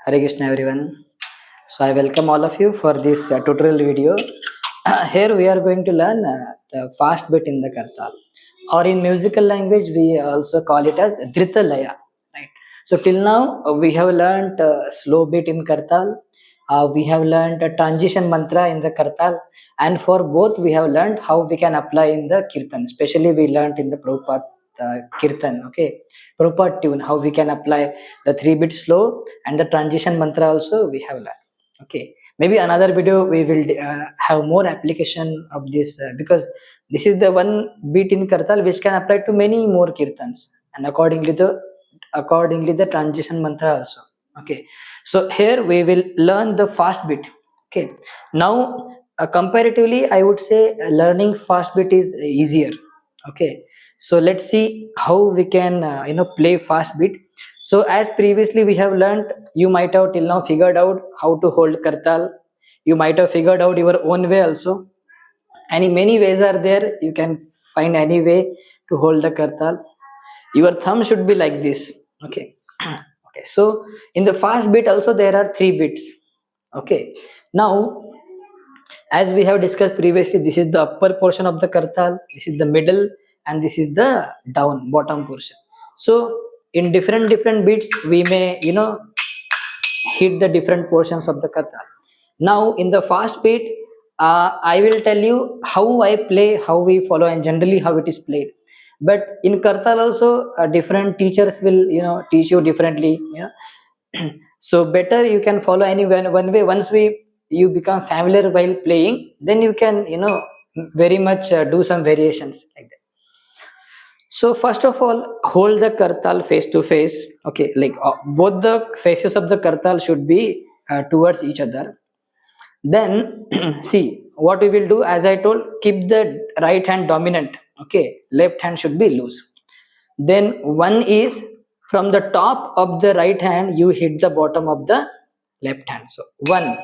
Hare Krishna everyone. So I welcome all of you for this tutorial video. Here we are going to learn the fast beat in the Kartal, or in musical language we also call it as Drita Laya. Right. So till now we have learned slow beat in Kartal. We have learned a transition mantra in the Kartal, and for both we have learned how we can apply in the Kirtan. Especially we learned in the Prabhupada Kirtan. Okay, Prabhupada tune how we can apply the 3-bit slow and the transition mantra also we have learned. Okay, maybe another video we will have more application of this because this is the one beat in Kartal which can apply to many more kirtans, and accordingly the transition mantra also. Okay, so here we will learn the fast beat. Okay, now comparatively I would say learning fast beat is easier. Okay, so let's see how we can play fast beat. So as previously we have learned, you might have till now figured out how to hold kartal. You might have figured out your own way also. And many ways are there. You can find any way to hold the kartal. Your thumb should be like this. Okay. Okay. So in the fast beat also there are 3 beats. Okay. Now as we have discussed previously, this is the upper portion of the kartal, this is the middle, and this is the bottom portion. So in different beats we may hit the different portions of the kartal. Now in the fast beat, I will tell you how I play, how we follow, and generally how it is played. But in kartal also different teachers will teach you differently. So better you can follow any one way. Once you become familiar while playing, then you can very much do some variations like that. So first of all, hold the kartal face to face. Okay, like both the faces of the kartal should be towards each other. Then see what we will do. As I told, keep the right hand dominant. Okay, left hand should be loose. Then one is from the top of the right hand, you hit the bottom of the left hand. So one.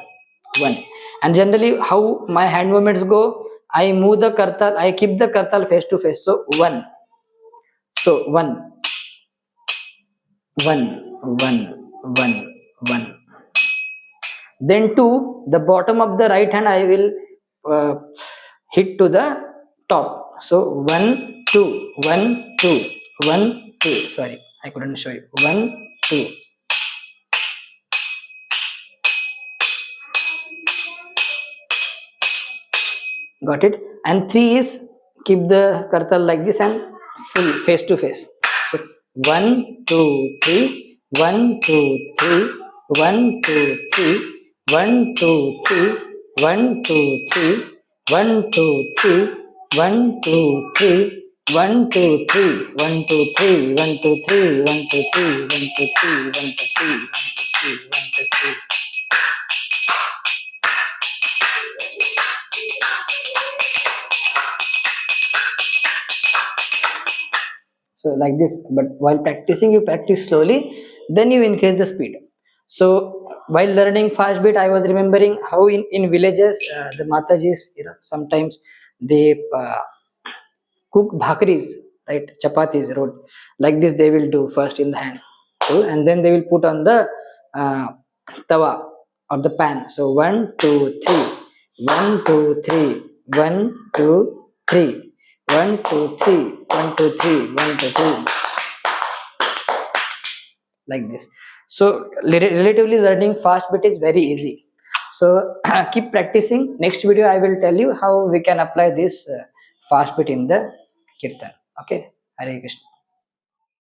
And generally how my hand movements go, I move the kartal, I keep the kartal face to face. So one. So one, one, one. Then two, the bottom of the right hand I will hit to the top. So one, two, one, two, one, two. Sorry, I couldn't show you. One, two. Got it? And three is keep the kartal like this and full face to face. So 1, 2, 3, 1, 2, 3, 1, 2, 3, 1, 2, 3, 1, 2, 3, 1, 2, 3, 1, 2, 3, 1, 2, 3, 1, 2, 3, 1, 2, 3, 1, 2, 3, 1, 2, 3, 1, 2, 3, 1, 2, 3, 1, 2, 3, 1, 2, 3. So like this, but while practicing you practice slowly, then you increase the speed. So while learning fast beat, I was remembering how in villages the matajis sometimes they cook bhakris, right, chapatis road like this. They will do first in the hand, so, and then they will put on the uh, tawa of the pan. So 1, 2, 3, 1, 2, 3, 1, 2, 3, 1, 2, 3, 1, 2, 3, 1, 2, 3, like this. So relatively learning fast beat is very easy. So keep practicing. Next video I will tell you how we can apply this fast beat in the kirtan. Okay, Hare Krishna.